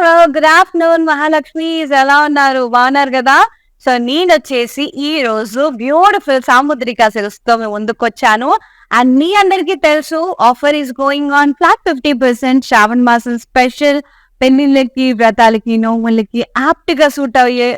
Hello, good afternoon మహాలక్ష్మీస్ ఎలా ఉన్నారు? బాగున్నారు గదా! సో, నేనొచ్చేసి ఈ రోజు బ్యూటిఫుల్ సాముద్రిక సిల్క్స్‌తో మీ ముందుకొచ్చాను. అండ్ మీ అందరికీ తెలుసు offer is going on flat 50% శ్రావణ మాసం స్పెషల్ పెళ్ళిళ్ళకి, వ్రతాలకి, నోములకి యాప్ట్‌గా సూట్ అయ్యే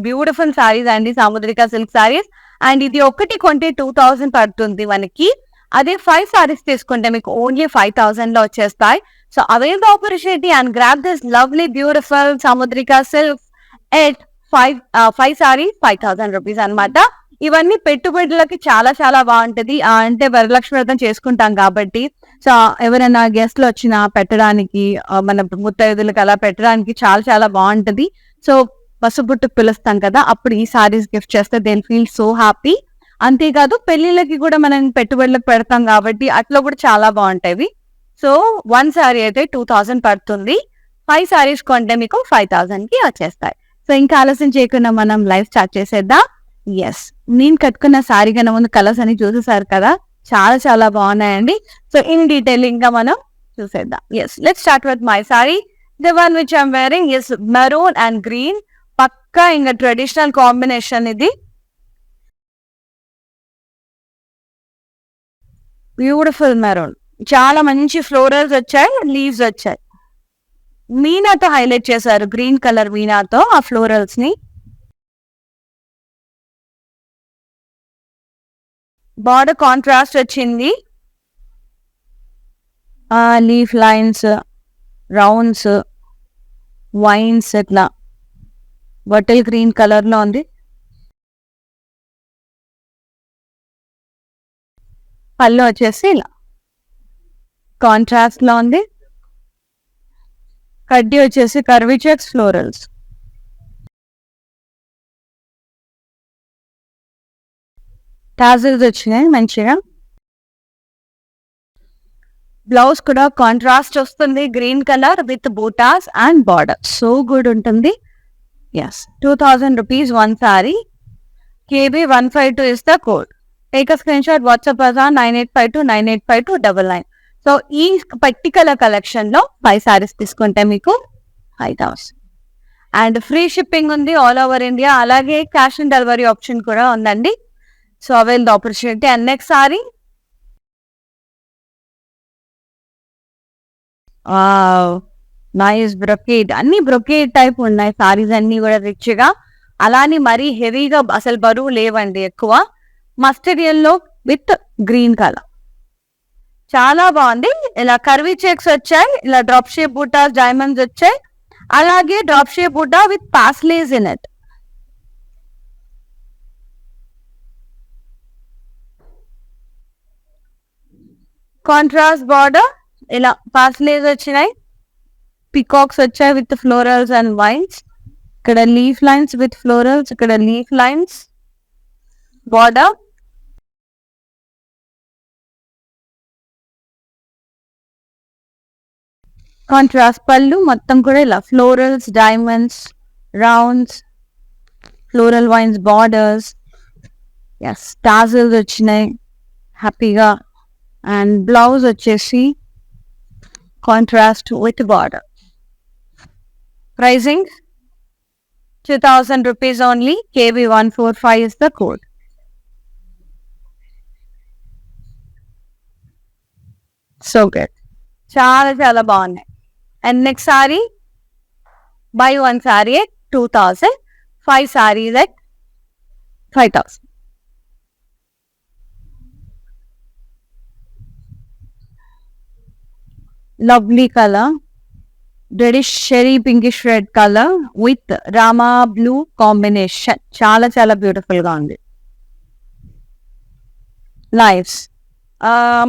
బ్యూటిఫుల్ సారీస్ అండి సాముద్రిక సిల్క్ సారీస్. అండ్ ఇది ఒకటి కొంటే 2000 పడుతుంది మనకి. అదే 5 సారీస్ తీసుకుంటే మీకు ఓన్లీ 5000లో వచ్చేస్తాయి. So avail the opportunity and grab this lovely, beautiful Samudrika silk at 5 sarees, 5,000 rupees అన్నమాట. ఇవన్నీ పెట్టుబడులకి చాలా చాలా బాగుంటది. అంటే వరలక్ష్మి వ్రతం చేసుకుంటాం కాబట్టి, సో ఎవరైనా గెస్ట్లు వచ్చినా పెట్టడానికి, మన ముత్తైదులకు అలా పెట్టడానికి చాలా చాలా బాగుంటది. సో పసుపుట్టుకు పిలుస్తాం కదా, అప్పుడు ఈ సారీస్ గిఫ్ట్ చేస్తే దే ఫీల్ సో హ్యాపీ. అంతేకాదు పెళ్లిళ్ళకి కూడా మనం పెట్టుబడులకు పెడతాం కాబట్టి అట్లా కూడా చాలా బాగుంటాయి. సో 1 సారీ అయితే 2000 పడుతుంది. 5 సారీస్ కొంటే మీకు 5000కి వచ్చేస్తాయి. సో ఇంకా ఆలస్యం చేయకుండా మనం లైవ్ స్టార్ట్ చేసేద్దాం. ఎస్, నేను కట్టుకున్న సారీ కన్నా ముందు కలర్స్ అని చూసేసారు కదా, చాలా చాలా బాగున్నాయండి. సో ఇన్ డీటెయిలింగ్ గా మనం చూసేద్దాం. Yes, let's start with my sari. The one which I'm wearing is maroon and green. పక్కా ఇంకా ట్రెడిషనల్ కాంబినేషన్ ఇది. బ్యూటిఫుల్ మెరూన్, చాలా మంచి ఫ్లోరల్స్ వచ్చాయి, లీవ్స్ వచ్చాయి. మీనాతో హైలైట్ చేశారు, గ్రీన్ కలర్ మీనాతో ఆ ఫ్లోరల్స్ ని. బార్డర్ కాంట్రాస్ట్ వచ్చింది. లీఫ్ లైన్స్, రౌండ్స్, వైన్స్ ఇట్లా బాటిల్ గ్రీన్ కలర్ లో ఉంది. పళ్ళు వచ్చేసి ఇలా కాంట్రాస్ట్ లో ఉంది. కడ్డీ వచ్చేసి కర్వీ చెక్స్ ఫ్లోరల్స్. టాజిల్స్ వచ్చినాయి మంచిగా. బ్లౌజ్ కూడా కాంట్రాస్ట్ వస్తుంది, green colour with butas and border. So good ఉంటుంది. Yes, 2000 rupees 1 saree. KB 152 is the code. Take a screenshot, WhatsApp us on 9852985299. So ఈ పర్టికులర్ కలెక్షన్ లో 5 సారీస్ తీసుకుంటే మీకు 5000 అండ్ ఫ్రీ షిప్పింగ్ ఉంది ఆల్ ఓవర్ ఇండియా. అలాగే cash on delivery option కూడా ఉందండి. So avail the opportunity. And next sorry, nice brocade. అన్ని brocade type ఉన్నాయి సారీస్ అన్ని కూడా రిచ్ గా. అలానే మరీ హెవీగా అసలు బరువు లేవండి ఎక్కువ. Mustard yellow with green colour చాలా బాగుంది. ఇలా కర్వీ చెక్స్ వచ్చాయి, ఇలా డ్రాప్ షేప్ బూటాస్, డైమండ్స్ వచ్చాయి. అలాగే drop shape buta with paisleys in it. Contrast border, ఇలా పాస్లేస్ వచ్చినాయి. పికాక్స్ వచ్చాయి విత్ ఫ్లోరల్స్ అండ్ వైన్స్. ఇక్కడ లీఫ్ లైన్స్ విత్ ఫ్లోరల్స్, ఇక్కడ లీఫ్ లైన్స్, బార్డర్. కాంట్రాస్ట్ పళ్ళు మొత్తం కూడా ఇలా florals, diamonds, rounds, floral vines, borders. Yes, tassels వచ్చినాయి హ్యాపీగా. అండ్ బ్లౌజ్ వచ్చేసి contrast with border. Pricing 2000 rupees only. KB 145 is the code. So good, చాలా చాలా బాగున్నాయి. And next sari, by 1 sorry at 2000, 5 sarees at 5000. Lovely colour, reddish షెరీ pinkish red colour with Rama blue combination. చాలా చాలా beautiful గా ఉంది. Lives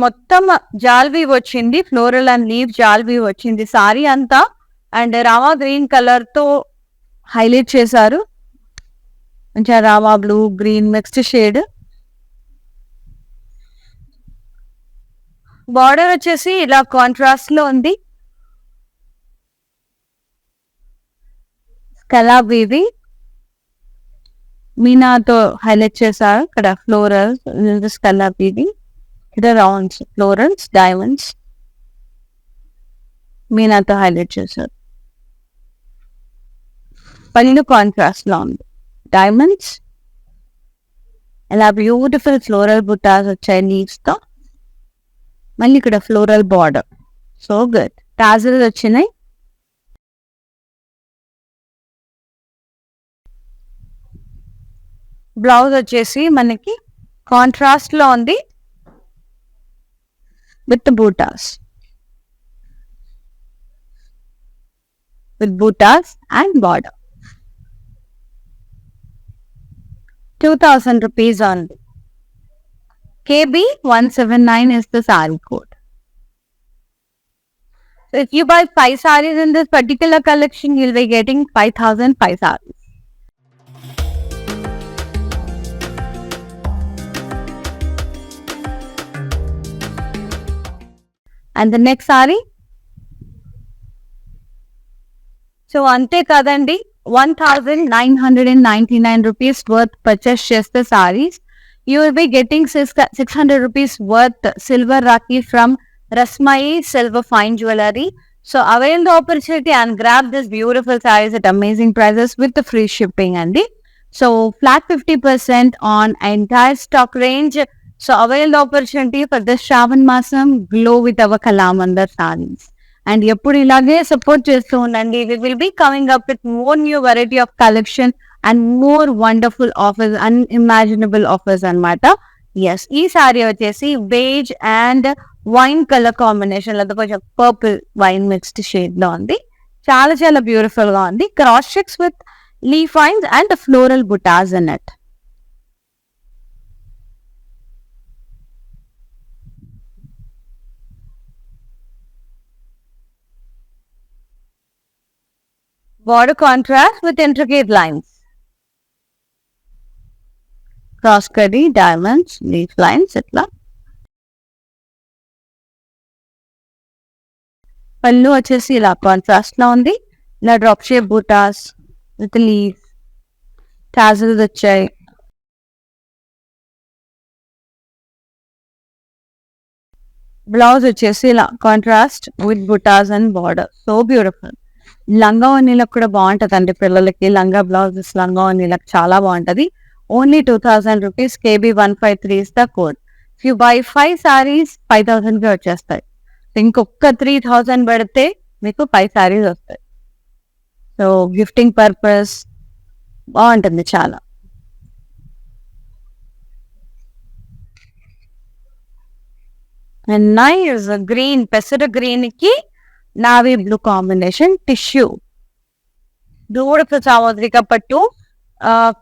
మొత్తం జాల్వీ వచ్చింది, ఫ్లోరల్ అండ్ లీవ్ జాల్వీ వచ్చింది సారీ అంతా. అండ్ రామా గ్రీన్ కలర్ తో హైలైట్ చేశారు. మంచిగా Rama blue green mixed shade. Border వచ్చేసి ఇలా కాంట్రాస్ట్ లో ఉంది. స్కలాప్ వీవి మీనాతో హైలైట్ చేశారు. ఇక్కడ ఫ్లోరల్స్, స్కలాప్ వీవి, ఇక్కడ రౌండ్స్, ఫ్లోరల్స్, డైమండ్స్, మీనాతో హైలైట్ చేశారు. పళ్ళు కాంట్రాస్ట్ లో ఉంది. డైమండ్స్, ఇలా బ్యూటిఫుల్ ఫ్లోరల్ బుటాస్ వచ్చాయి లీవ్స్ తో. మళ్ళీ ఇక్కడ floral border, so good. Tassels వచ్చినాయి. బ్లౌజ్ వచ్చేసి మనకి కాంట్రాస్ట్ లో ఉంది with butas, and border. 2000 rupees only. KB179 is the saree code. So if you buy 5 sarees in this particular collection, you'll be getting 5,005 sarees. And the next saree. So ante kadandi, 1,999 rupees worth purchase chesthe sarees. You will be getting 600 rupees worth silver rakhi from Rasmai Silver Fine Jewelry. So avail the opportunity and grab this beautiful sarees at amazing prices with the free shipping. So flat 50% on entire stock range. So avail the opportunity for this Shravan Masam. Glow with our Kalamandar sarees. And ఎప్పుడు ఇలాగే support చేస్తూ ఉండండి. We will be coming up with more new variety of collection and more wonderful offers, unimaginable offers అన్నమాట. Yes, ఈ సారీ వచ్చేసి beige and wine colour combination లో కొంచెం purple wine mixed shade లో ఉంది. చాలా చాలా బ్యూటిఫుల్ గా ఉంది. Cross checks with leaf vines and floral butas in it. Border contrast with intricate lines. Cross curdy, diamonds, leaf lines, ఇట్లా. పళ్ళు వచ్చేసి ఇలా కాంట్రాస్ట్ లో ఉంది. ఇలా drop shape butas with leaf, tassels వచ్చాయి. బ్లౌజ్ వచ్చేసి ఇలా contrast with butas and border, so beautiful. లంగా ఓనీలకు కూడా బాగుంటది అండి పిల్లలకి. లంగా బ్లౌజెస్ లంగా ఓనీలకు చాలా బాగుంటది. Only 2000 rupees. KB153 is the code. If you buy 5 sarees, 5,000 కి వచ్చేస్తాయి. ఇంకొక 3,000 పెడితే మీకు 5 sarees వస్తాయి. సో గిఫ్టింగ్ పర్పస్ బాగుంటుంది చాలా. అండ్ నైస్ గ్రీన్, పెసర గ్రీన్ కి navy blue combination tissue. Beautiful Samudrika పట్టు,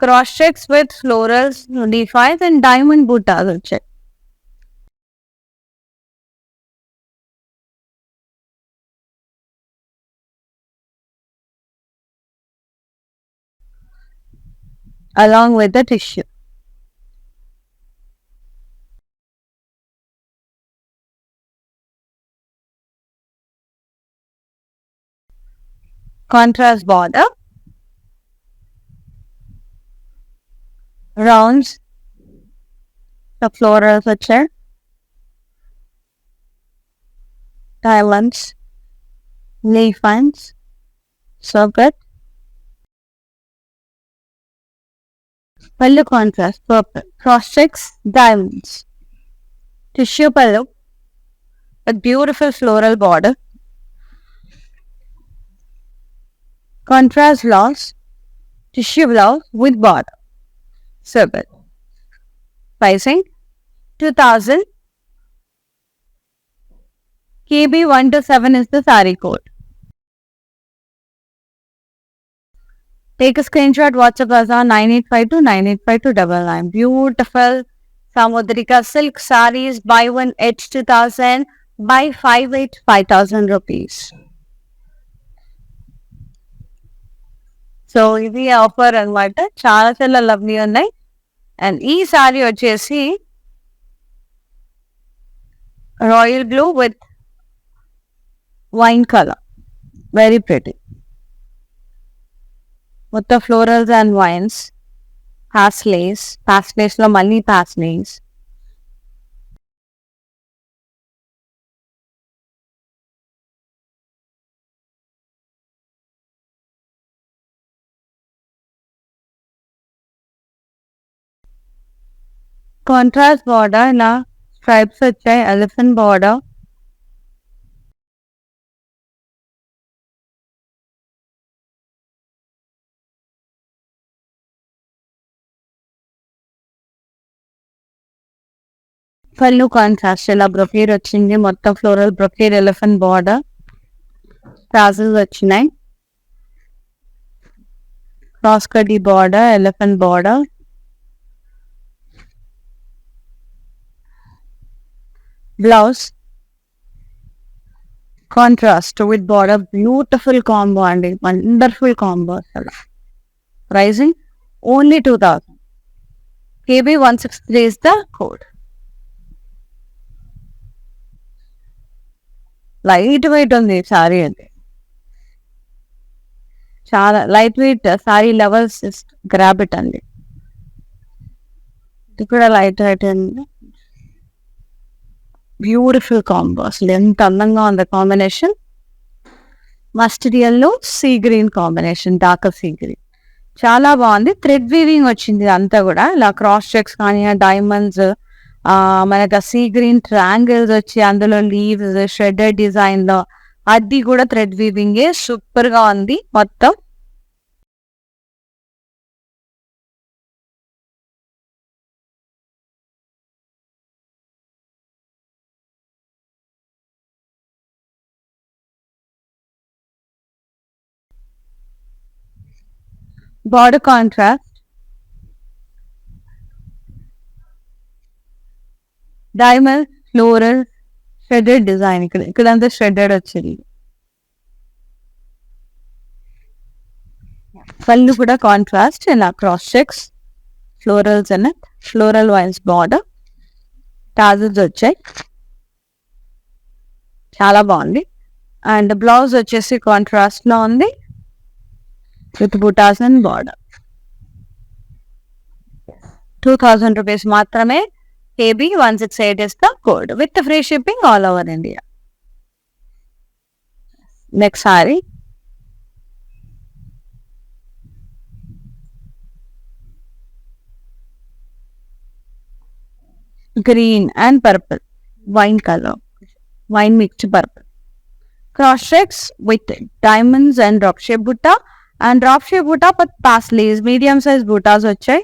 cross checks with florals, defines and diamond butas వచ్చాయి. along with the tissue. Contrast border, rounds, the florals వచ్చాయి, diamonds, leaf vines, so good. Pallu contrast, purple, cross checks, diamonds, tissue pallu, a beautiful floral border, contrast blouse, tissue blouse with border, so good. Pricing 2000. KB127 is the saree code. Take a screenshot, WhatsApp us on 9852985299. Beautiful Samudrika silk sarees, buy one H 2000, buy 5 8 5,000 rupees. సో ఇది offer అనమాట. చాలా చాలా lovely ఉన్నాయి. And ఈ సారీ వచ్చేసి royal blue with wine colour, very pretty. మొత్తం florals and vines, paisleys లో మళ్ళీ పాస్లేస్. కాంట్రాస్ట్ బార్డర్, ఇలా స్ట్రైప్స్ వచ్చాయి, ఎలిఫెంట్ బార్డర్. పళ్ళు కాంట్రాస్ట్, ఇలా బ్రొకేడ్ వచ్చింది, మొత్తం floral brocade, elephant border, tassels వచ్చినాయి, క్రాస్ కడ్డీ border, elephant border. Blouse contrast with border, beautiful combo అండి, వండర్ఫుల్ కాంబో అసలు. Pricing only 2000. KB 163 is the code. Light weight ఉంది సారీ, అది చాలా light weight sorry, levels grab it అండి. ఇది కూడా లైట్ వెయిట్ అండి, బ్యూటిఫుల్ కాంబో, అసలు ఎంత అందంగా ఉంది combination. Mustard yellow sea green combination, dark sea green, చాలా బాగుంది. థ్రెడ్ వీవింగ్ వచ్చింది అంతా కూడా, ఇలా క్రాస్ చెక్స్ కానీ, డైమండ్స్, మనకి సీ గ్రీన్ ట్రాంగిల్స్ వచ్చి అందులో లీవ్స్, షెడెడ్ డిజైన్ లో, అది కూడా థ్రెడ్ వీవింగ్, సూపర్ గా ఉంది మొత్తం. Border contrast, diamond floral shaded design, ఇక్కడంతా షెడెడ్ వచ్చింది. పళ్ళు కూడా కాంట్రాస్ట్, ఇలా క్రాస్ చెక్స్, ఫ్లోరల్స్ అన్న ఫ్లోరల్ వైన్స్ బార్డర్, టాజల్స్ వచ్చాయి, చాలా బాగుంది. అండ్ బ్లౌజ్ వచ్చేసి కాంట్రాస్ట్ లో ఉంది with butas and border. 2000 rupees మాత్రమే. KB 168 is the code with the free shipping all over India. Next saree, green and purple, wine color, wine mixed purple, cross checks with diamonds and drop shape butta, and drop shape butta with paisleys, medium size buttas వచ్చాయి.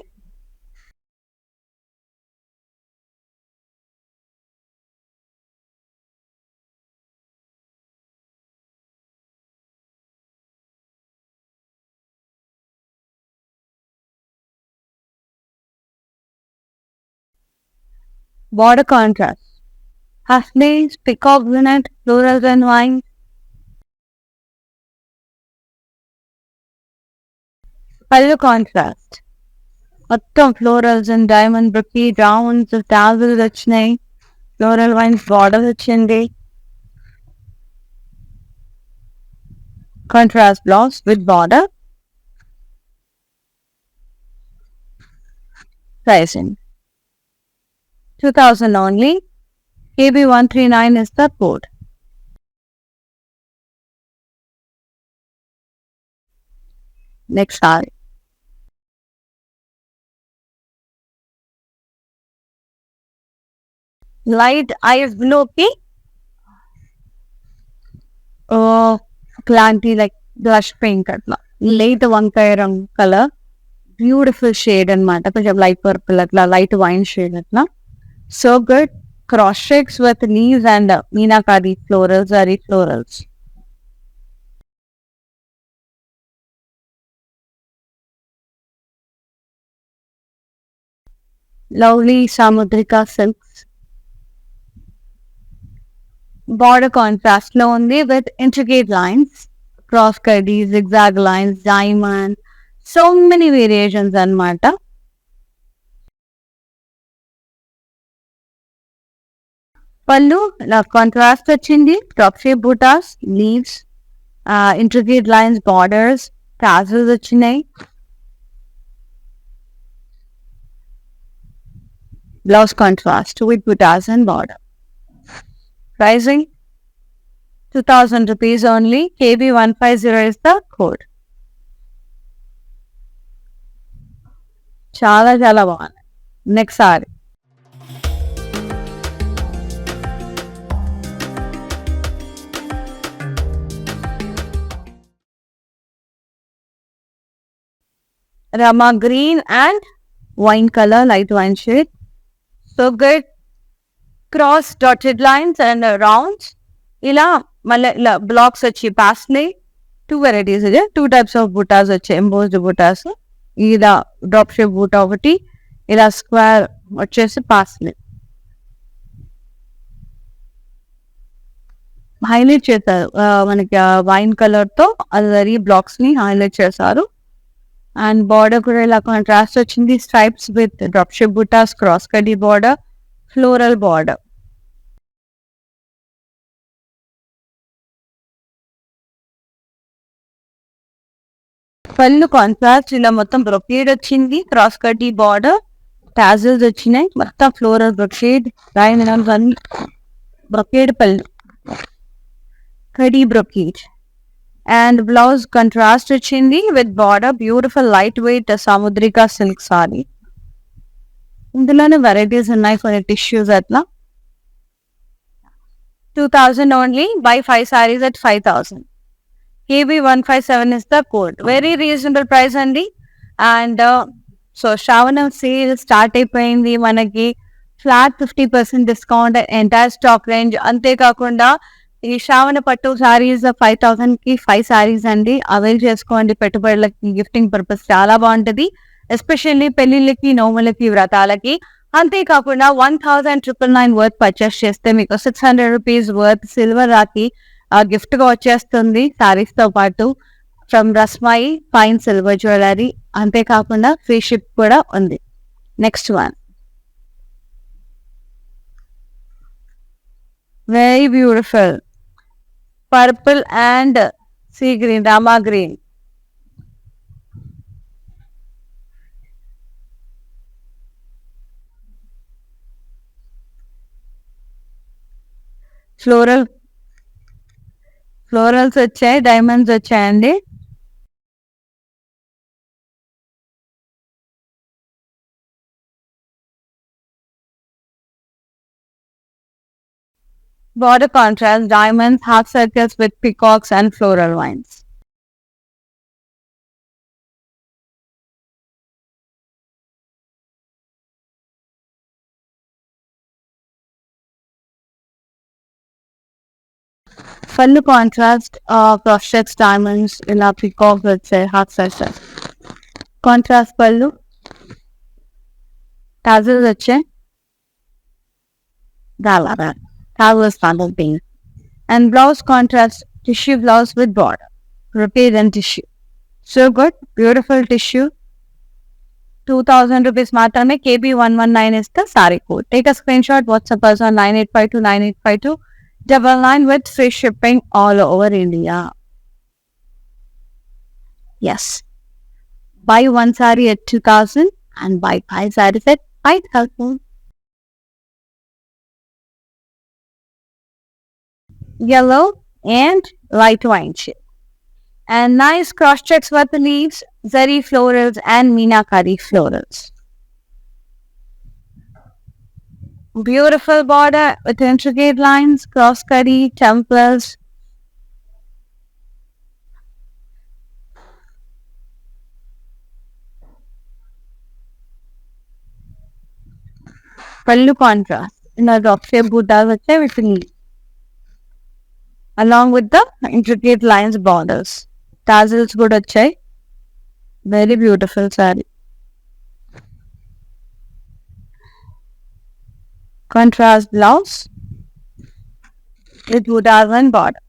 Border contrast, Hasleys, peacock brunette, florals and wine. Pallu contrast, మొత్తం florals and diamond brocade, rounds, tassels వచ్చినాయి, floral vines border వచ్చింది. Contrast blouse with border. Pricing 2000 only. KB 139 is the code. Next saree, light ice blue కి క్లాంటీ like blush pink, అట్లా light వంకాయ రంగు colour, beautiful shade అనమాట, కొంచెం light purple, అట్లా light wine shade, అట్లా so good. Cross shakes with leaves and meenakari florals, aari florals. Lovely Samudrika silks. Border contrast లో ఉంది with intricate lines, cross curdy, zigzag lines, diamond, so many variations అన్నమాట. పళ్ళు ఇలా contrast వచ్చింది, top shape buttas, leaves, intricate lines, borders, tassels వచ్చినాయి. Blouse contrast with buttas and border. Pricing 2000 rupees only. KB 150 is the code. చాలా చాలా బాగుంది. Next sorry, Rama green and wine color, light wine shade. So good. Cross dotted lines and rounds. ఇలా మళ్ళీ ఇలా blocks వచ్చి parsley two varieties ఇది two types of బుటాస్ వచ్చాయి embossed బుటాస్ ఇలా డ్రాప్ షేప్ బూటా ఒకటి ఇలా స్క్వేర్ వచ్చేసి పాస్లే హైలైట్ చేశారు మనకి వైన్ కలర్ తో అది బ్లాక్స్ ని హైలైట్ చేశారు అండ్ బార్డర్ కూడా ఇలా కాంట్రాస్ట్ వచ్చింది stripes with drop shape butas cross కడీ బార్డర్ ఫ్లోరల్ బార్డర్ పళ్ళు కాంట్రాస్ట్ ఇలా మొత్తం బ్రొకేడ్ వచ్చింది క్రాస్ కటీ బార్డర్ టాజల్స్ వచ్చినాయి మొత్తం ఫ్లోరల్ బ్రొకేడ్ బ్రొకేడ్ పళ్ళు కడీ బ్రొకేడ్ అండ్ బ్లౌజ్ కంట్రాస్ట్ వచ్చింది with border beautiful light weight Samudrika silk saree ఇందులోనే వెరైటీస్ ఉన్నాయి కొన్ని టిష్యూస్ అట్లా 2000 only by 5 sarees at 5000 KB157 is the code. Very reasonable price అండి అండ్ సో శ్రావణం సేల్ స్టార్ట్ అయిపోయింది మనకి flat 50% discount entire stock range అంతేకాకుండా ఈ శ్రావణ పట్టు సారీస్ 5000 కి 5 సారీస్ అండి అవైల్ చేసుకోండి పెట్టుబడులకి గిఫ్టింగ్ పర్పస్ చాలా బాగుంటది ఎస్పెషల్లీ పెళ్లిళ్ళకి నోములకి వ్రతాలకి అంతేకాకుండా 1999 వర్త్ పర్చేస్ చేస్తే మీకు 600 రూపీస్ వర్త్ సిల్వర్ రాకి గిఫ్ట్ గా వచ్చేస్తుంది సారీస్ తో పాటు ఫ్రమ్ రస్మాయి ఫైన్ సిల్వర్ జ్యువెలరీ అంతేకాకుండా ఫ్రీ షిప్ కూడా ఉంది next one very beautiful purple and sea green Rama green florals వచ్చాయి డైమండ్స్ వచ్చాయండి border contrast diamonds half circles with peacocks and floral vines పళ్ళు కాంట్రాస్ట్ క్రాస్ చెక్స్ డైమండ్స్ ఇలా peacock వచ్చాయి half circles contrast పళ్ళు tassels వచ్చాయి tassels pink and blouse contrast tissue blouse with border repair and tissue so good beautiful tissue 2000 rupees మాత్రమే KB119 is the saree code. Take a screenshot, WhatsApp us on 9852985299 with free shipping all over India. Yes. Buy one saree at 2000 and buy 5 sarees at 5000. Yellow and light wine shade. And nice cross checks with the leaves, zari florals and meenakari florals. Beautiful border with intricate lines, cross cutty, temples. Pallu contrast in a drop shape Buddha with leaves. Along with the intricate lines borders. Tassels good achai. Very beautiful saree. Contrast blouse with Buddhas and border.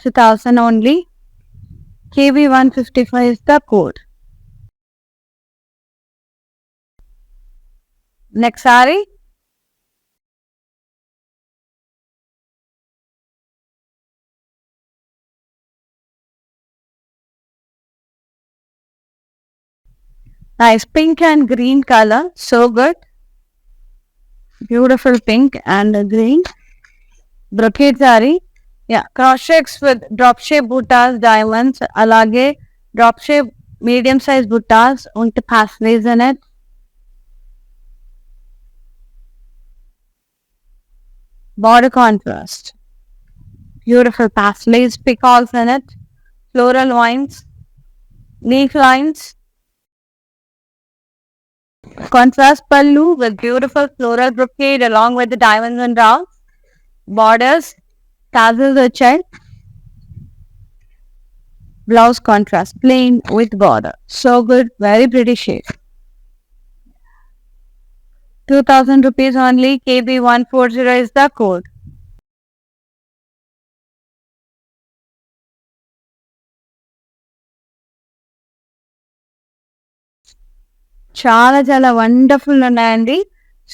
2000 only. KB155 is the code. Next saree. Nice pink and green color, so good. Beautiful pink and green. Brocade saree. Yeah, cross checks with drop shape buttas, diamonds. Alage drop shape medium size buttas. Unte pasleys in it. Border contrast. Beautiful pasleys, peacocks in it. floral vines, leaf lines, contrast pallu with beautiful floral brocade along with the diamonds and rounds, borders, tassels వచ్చాయి. Blouse contrast, plain with border. So good, very pretty shade. 2000 rupees only, KB140 is the code. చాలా చాలా wonderful ఉన్నాయండి.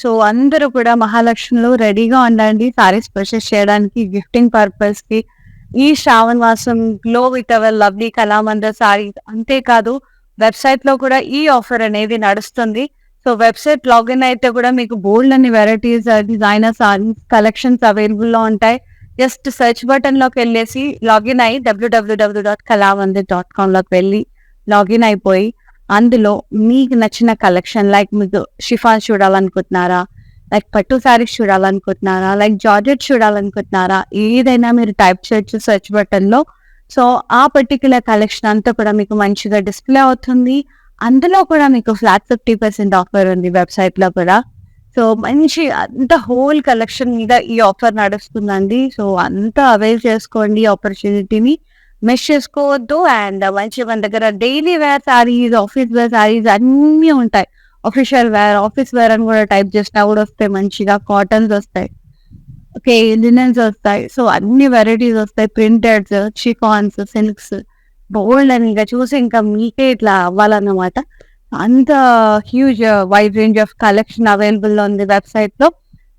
So అందరూ కూడా మహాలక్ష్మిలో రెడీగా ఉండండి saris purchase చేయడానికి, gifting purpose కి. ఈ శ్రావణ మాసం glow with our lovely Kalamandir saris. అంతేకాదు వెబ్సైట్ లో కూడా ఈ ఆఫర్ అనేది నడుస్తుంది. సో వెబ్సైట్ లాగిన్ అయితే కూడా మీకు బోల్డ్ అన్ని varieties designer saris collections available లో ఉంటాయి. జస్ట్ సెర్చ్ బటన్ లోకి వెళ్ళేసి లాగిన్ అయ్యి www.kalamandir.com లోకి వెళ్ళి లాగిన్ అయిపోయి అందులో మీకు నచ్చిన కలెక్షన్, లైక్ మీకు షిఫాన్ చూడాలనుకుంటున్నారా, లైక్ పట్టు శారీస్ చూడాలనుకుంటున్నారా, లైక్ జార్జెట్ చూడాలనుకుంటున్నారా, ఏదైనా మీరు టైప్ చేయొచ్చు సెర్చ్ బటన్ లో. సో ఆ పర్టికులర్ కలెక్షన్ అంతా కూడా మీకు మంచిగా డిస్ప్లే అవుతుంది. అందులో కూడా మీకు ఫ్లాట్ 50% ఆఫర్ ఉంది వెబ్సైట్ లో కూడా. సో మంచి అంత హోల్ కలెక్షన్ మీద ఈ ఆఫర్ నడుస్తుందండి. సో అంతా అవైల్ చేసుకోండి ఆపర్చునిటీని, మిస్ చేసుకోవద్దు. అండ్ మంచి మన దగ్గర daily wear saris, office wear saris అన్నీ ఉంటాయి. ఆఫీషియల్ వేర్, ఆఫీస్ వేర్ అని కూడా టైప్ చేసినా కూడా వస్తాయి. మంచిగా కాటన్స్ వస్తాయి, ఓకే, లినెన్స్ వస్తాయి. సో అన్ని వెరైటీస్ వస్తాయి. ప్రింటెడ్స్, షిఫాన్స్, సిల్క్స్, బోల్డ్ అని ఇంకా చూసి ఇంకా మీకే ఇట్లా అవ్వాలన్నమాట. అంత huge wide range of collection available ఉంది వెబ్సైట్ లో.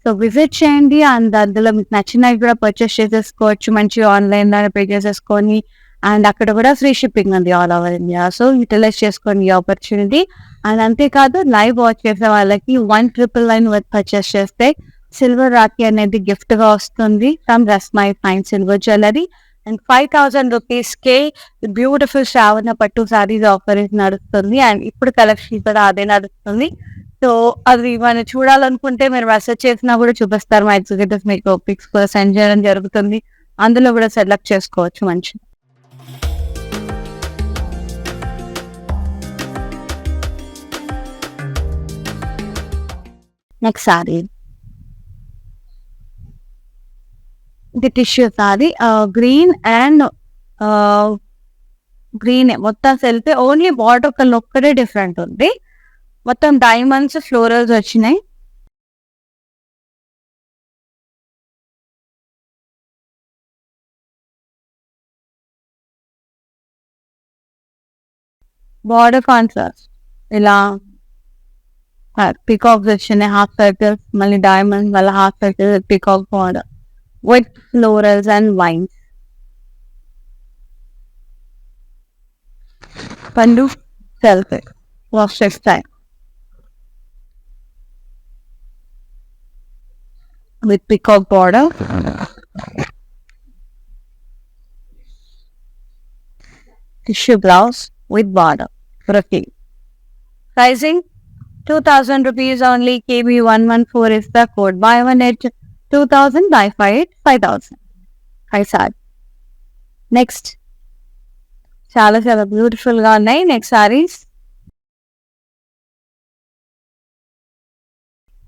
సో విజిట్ చేయండి. అండ్ అందులో మీకు నచ్చినవి కూడా పర్చేస్ చేసేసుకోవచ్చు. మంచిగా ఆన్లైన్ లో పే చేసేసుకొని, అండ్ అక్కడ కూడా ఫ్రీ షిప్పింగ్ ఉంది all over India. So utilize చేసుకోండి ఈ ఆపర్చునిటీ. అండ్ అంతేకాదు లైవ్ వాచ్ చేసే వాళ్ళకి 1999 వర్త్ పర్చేస్ చేస్తే సిల్వర్ రాఖీ అనేది గిఫ్ట్ గా వస్తుంది from Rasmai fine silver jewellery. And 5000 rupees కే బ్యూటిఫుల్ శ్రావణ పట్టు సారీస్ ఆఫర్ నడుస్తుంది. అండ్ ఇప్పుడు కలెక్షన్ కూడా అదే నడుస్తుంది. సో అది మనం చూడాలనుకుంటే మీరు మెసేజ్ చేసినా కూడా చూపిస్తారు. మా ఎగ్జిక్యూటివ్స్ మీకు పిక్స్ కూడా సెండ్ చేయడం జరుగుతుంది. అందులో కూడా సెలెక్ట్ చేసుకోవచ్చు మంచి. నెక్స్ట్ సారీ, ఇది tissue saree, green and green మొత్తం సెల్ఫీ. ఓన్లీ బార్డర్ కలర్ ఒక్కటే డిఫరెంట్ ఉంది. మొత్తం డైమండ్స్ ఫ్లోరల్స్ వచ్చినాయి. బార్డర్ కాంట్రాస్ట్ ఇలా పికాక్స్ వచ్చినాయి, హాఫ్ సర్కిల్స్, మళ్ళీ డైమండ్స్, మళ్ళీ half circle, peacock border with florals and vines. పండు selfie wash time with peacock border. Tissue blouse with border. Roti. Pricing 2000 rupees only. KB114 is the code. Buy one at 2000, buy 5 at 5000. Hi sad. Next. చాలా చాలా beautiful గా ఉన్నాయి next saris.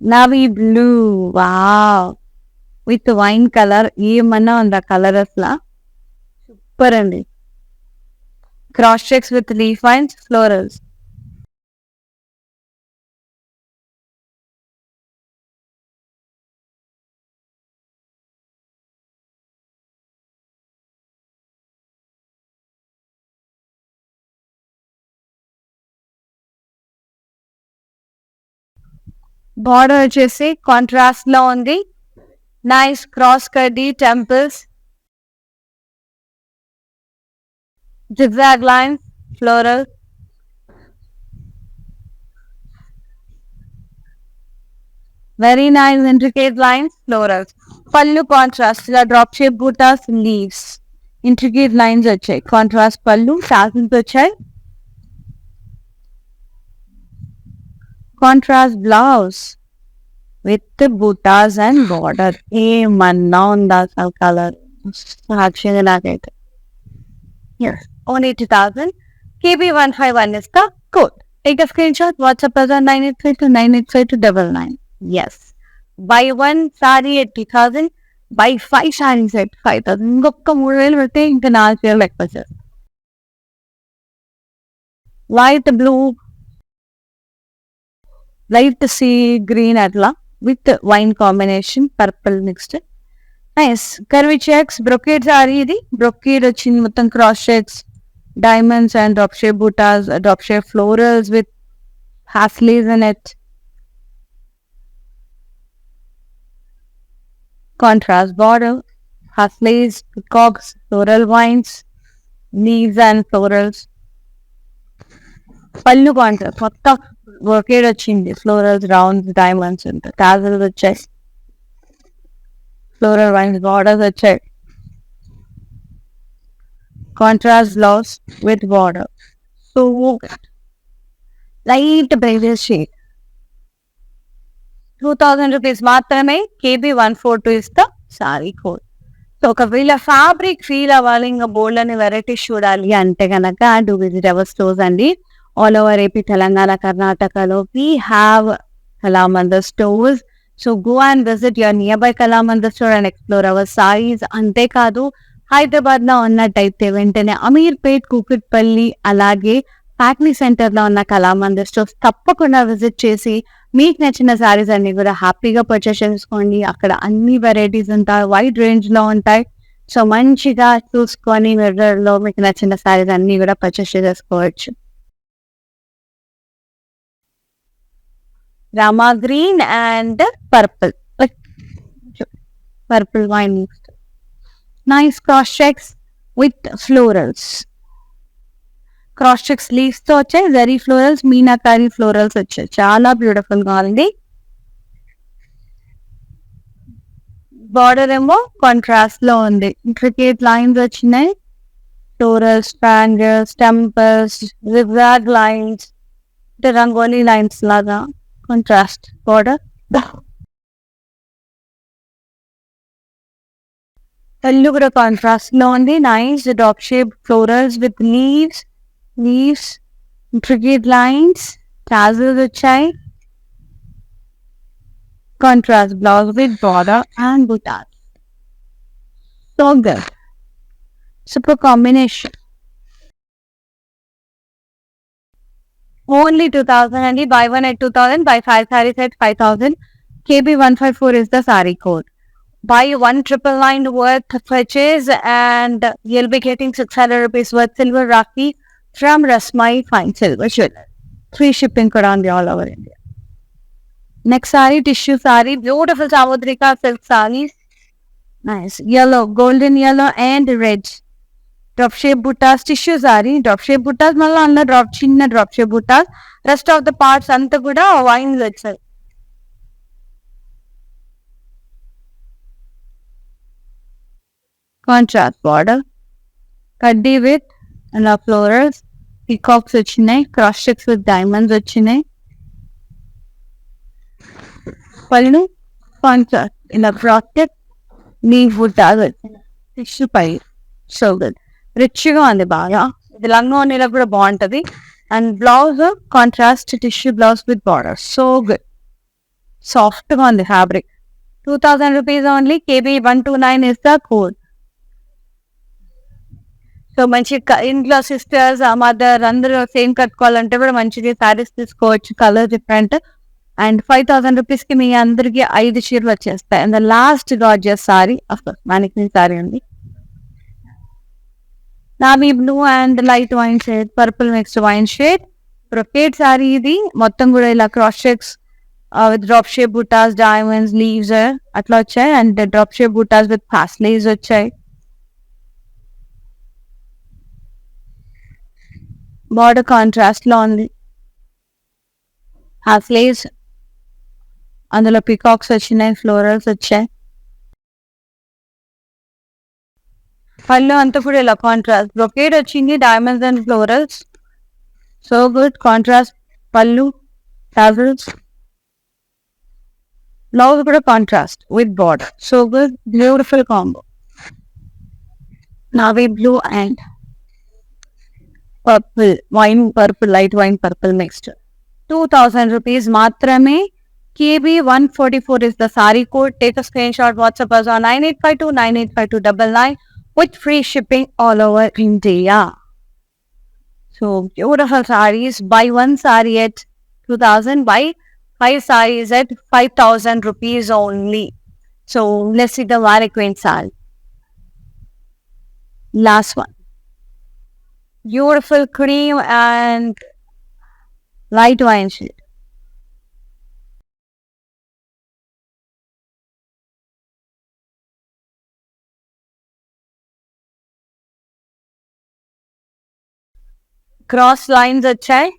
Navy blue, wow, with wine colour. ఏమన్నా ఉందా colour అసలు super అండి. Cross checks with leaf wines, florals. Border వచ్చేసి contrast లో ఉంది. నైస్ క్రాస్ కడ్డీ temples, zigzag lines, floral. Very nice intricate lines, florals. Pallu contrast, ఇలా drop shape buttas, leaves, intricate lines వచ్చాయి. కాంట్రాస్ట్ పళ్ళు, టాసిల్స్ వచ్చాయి. Contrast blouse with butas and border. ఏమన్నా ఉందా అసలు కలర్ సాక్షిగా నాకైతే. Yes. only 2000. KB151 is the code. Take a screenshot, WhatsApp us on 985 Yes. Buy one saree at 2000, buy 5 sarees at 5000. ఇంకొక 3000 పెడితే ఇంకా 4000 ఎక్కువ వచ్చేది. Light sea green atla with wine combination, purple mixed. Nice. Curvy checks, brocade saree ఇది. Brocade వచ్చింది మొత్తం cross checks, diamonds and drop shape buttas, drop shape florals with hasleys in it. Contrast border, hasleys, peacocks, floral vines, leaves and florals. పళ్ళు contrast మొత్తం brocade వచ్చింది. Florals, rounds, diamonds ఉంటాయి. Tassels వచ్చాయి. Floral vines, borders వచ్చాయి. Contrast blouse with border. So light beige shade. 2000 rupees మాత్రమే. KB142 is the saree code. So ఒకవేళ fabric feel అవ్వాలి, ఇంకా బోల్డ్ అని వెరైటీస్ చూడాలి అంటే కనుక డూ విజిట్ అవర్ స్టోర్స్ అండి. ఆల్ ఓవర్ ఏపీ, తెలంగాణ, కర్ణాటకలో we have Kalamandir stores. So go and visit your near by Kalamandir store and explore hour saris. అంతేకాదు హైదరాబాద్ లో ఉన్నట్టయితే వెంటనే అమీర్పేట్, కూకట్పల్లి, అలాగే ప్యాక్నీ సెంటర్ లో ఉన్న కళామందిర్ స్టోర్స్ తప్పకుండా విజిట్ చేసి మీకు నచ్చిన సారీస్ అన్ని కూడా హ్యాపీగా పర్చేస్ చేసుకోండి. అక్కడ అన్ని వెరైటీస్ ఉంటాయి, వైడ్ రేంజ్ లో ఉంటాయి. సో మంచిగా చూసుకొని మిర్రర్ లో మీకు నచ్చిన సారీస్ అన్ని కూడా పర్చేస్ చేసుకోవచ్చు. Rama green and purple, like purple wine mixed. Nice cross checks with florals. Cross checks leaves తో వచ్చాయి. జరీ ఫ్లోరల్స్, మీనాకారి ఫ్లోరల్స్ వచ్చాయి. చాలా బ్యూటిఫుల్ గా ఉంది. బార్డర్ ఏమో కాంట్రాస్ట్ లో ఉంది. ఇంట్రికేట్ లైన్స్ వచ్చినాయి. Florals, triangles, temples, zigzag lines, rangoli lines లాగా కాంట్రాస్ట్ బార్డర్. పళ్ళు కూడా కాంట్రాస్ట్ లో ఉంది. Nice dot shape florals with leaves, intricate lines, tassels వచ్చాయి. Contrast blouse with border and buttas. So good. Super combination. Only 2000 and buy one at 2000, buy 5 sarees at 5000. KB154 is the saree code. Buy 1999 worth purchase and you'll be getting 600 rupees worth silver Rakhi from Rasmai Fine Silver Jewelry. Free shipping kuda undi all over India. Next saree, tissue saree, beautiful Samudrika silk sarees. Nice. Yellow, golden yellow and red. Drop shape buttas, tissue saree. Drop shape buttas malla anna drop chinna drop shape buttas. Rest of the parts anta kuda vines vachai. Contrast border, kaddi with and florals, peacocks వచ్చినాయి. Cross checks with diamonds వచ్చినాయి. పళ్ళు contrast ఇలా bracket leave బుట్టాస్ వచ్చినాయి. Tissue పై so good, rich గా ఉంది బాగా. ఇది లంగా నీళ్ళ కూడా బాగుంటది. And blouse contrast tissue blouse with border. So good, soft గా ఉంది fabric. 2000 rupees only. KB129 is the code. So మంచి ఇంట్లో సిస్టర్స్, మదర్ అందరూ సేమ్ కట్టుకోవాలంటే కూడా మంచిగా శారీస్ తీసుకోవచ్చు, కలర్ డిఫరెంట్. అండ్ 5000 rupees కి మీ అందరికి 5 చీరలు వచ్చేస్తాయి. And the last gorgeous saree of course mannequin saree ఉంది. Navy blue and light wine shade, purple mixed wine shade. Brocade saree ఇది. మొత్తం కూడా ఇలా cross checks with drop shape butas, diamonds, leaves అట్లా వచ్చాయి. And drop shape butas with paisleys వచ్చాయి. బార్డర్ కాంట్రాస్ట్ లో ఉంది. హాస్లేస్, అందులో పికాక్స్ వచ్చినాయి, ఫ్లోరల్స్ వచ్చాయి. పళ్ళు అంతా కూడా ఇలా కాంట్రాస్ట్ బ్రొకేడ్ వచ్చింది, diamonds and florals. So good. Contrast పళ్ళు, టాజల్స్. బ్లౌజ్ కూడా contrast with border. So good, beautiful combo. Navy blue and purple, wine purple, light wine purple mixed. 2000 rupees matrame. KB144 is the sari code. Take a screenshot, WhatsApp us on 9852 with free shipping all over India. So beautiful sarees. Buy one saree at 2000, buy 5 sarees at 5000 rupees only. So let's see the Varicqueen saree. Last one. Beautiful cream and light wine shade. Cross lines వచ్చాయి.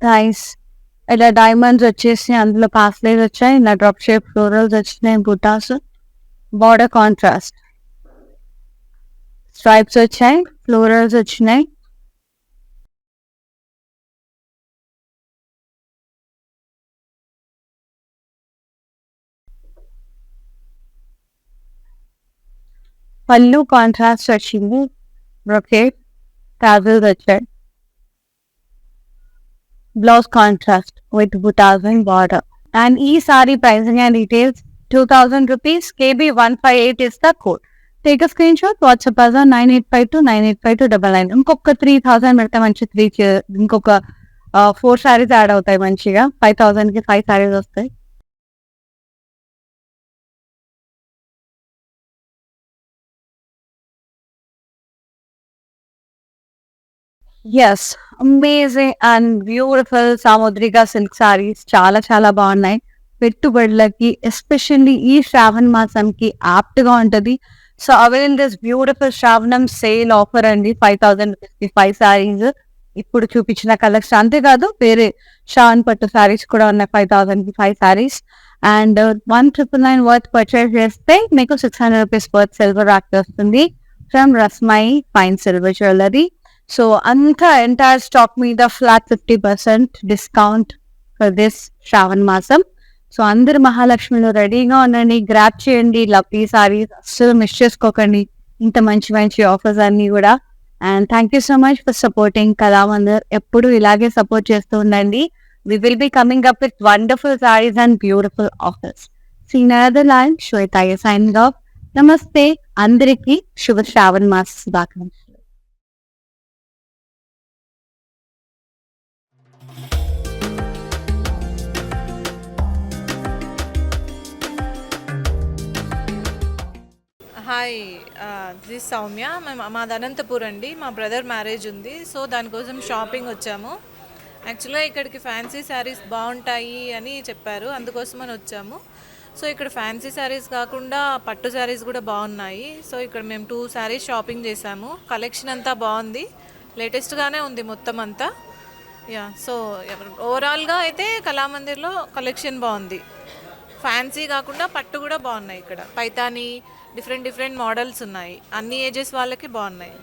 Nice. ఇలా diamonds వచ్చేసి అందులో paisleys వచ్చాయి. ఇలా drop shape florals వచ్చినాయి. Butas, border contrast, stripes వచ్చాయి, florals వచ్చినాయి. పళ్ళు కాంట్రాస్ట్ వచ్చింది. బ్రొకేట్ టాజిల్స్ వచ్చాయి. Blouse contrast with butas and border. And ఈ saree pricing and details 2000 rupees. KB158 is the code. Take a screenshot, WhatsApp us on 9852 ఇంకొక 3000 పెడితే మంచి ఇంకొక 4 సారీస్ యాడ్ అవుతాయి. మంచిగా 5000 కి 5 సారీస్ వస్తాయి. Yes, amazing and beautiful Samudrika silk saris చాలా చాలా బాగున్నాయి. పెట్టుబడులకి ఎస్పెషల్లీ ఈ శ్రావణ మాసంకి యాప్ట్ గా ఉంటది. సో అవైల్ దిస్ బ్యూటిఫుల్ శ్రావణం సేల్ ఆఫర్ అండి. 5000 రూపీస్ 5 సారీస్ ఇప్పుడు చూపించిన కలెక్షన్. అంతేకాదు వేరే శ్రావణ్ పట్టు సారీస్ కూడా ఉన్నాయి. 5000 కి 5 సారీస్ అండ్ 1999 వర్త్ పర్చేస్ చేస్తే మీకు 600 రూపీస్ వర్త్ సిల్వర్ రాక్ వస్తుంది from Rasmai fine silver jewellery. So అంతా ఎంటైర్ స్టాక్ మీద flat 50% discount for this Shravana మాసం. సో అందరు మహాలక్ష్మిలో రెడీగా ఉండండి, గ్రాప్ చేయండి లవ్లీ సారీస్, అస్సలు మిస్ చేసుకోకండి ఇంత మంచి మంచి ఆఫర్స్ అన్ని కూడా. And thank you so much for supporting Kalamandir. ఎప్పుడు ఇలాగే సపోర్ట్ చేస్తూ ఉండండి. We will be coming up with wonderful saris and beautiful offers. Seen another line, Shweta signing off. నమస్తే అందరికీ శుభ శ్రావణ మాస శుభాకాంక్షలు. Hi, this Soumya. మాది అనంతపూర్ అండి. మా బ్రదర్ మ్యారేజ్ ఉంది, సో దానికోసం షాపింగ్ వచ్చాము. యాక్చువల్గా ఇక్కడికి ఫ్యాన్సీ శారీస్ బాగుంటాయి అని చెప్పారు, అందుకోసమని వచ్చాము. సో ఇక్కడ ఫ్యాన్సీ శారీస్ కాకుండా పట్టు శారీస్ కూడా బాగున్నాయి. సో ఇక్కడ మేము 2 శారీస్ షాపింగ్ చేసాము. కలెక్షన్ అంతా బాగుంది, లేటెస్ట్గానే ఉంది మొత్తం అంతా. యా, సో ఓవరాల్గా అయితే కళామందిర్లో కలెక్షన్ బాగుంది. ఫ్యాన్సీ కాకుండా పట్టు కూడా బాగున్నాయి. ఇక్కడ పైతాని డిఫరెంట్ మోడల్స్ ఉన్నాయి. అన్ని ఏజెస్ వాళ్ళకి బాగున్నాయి.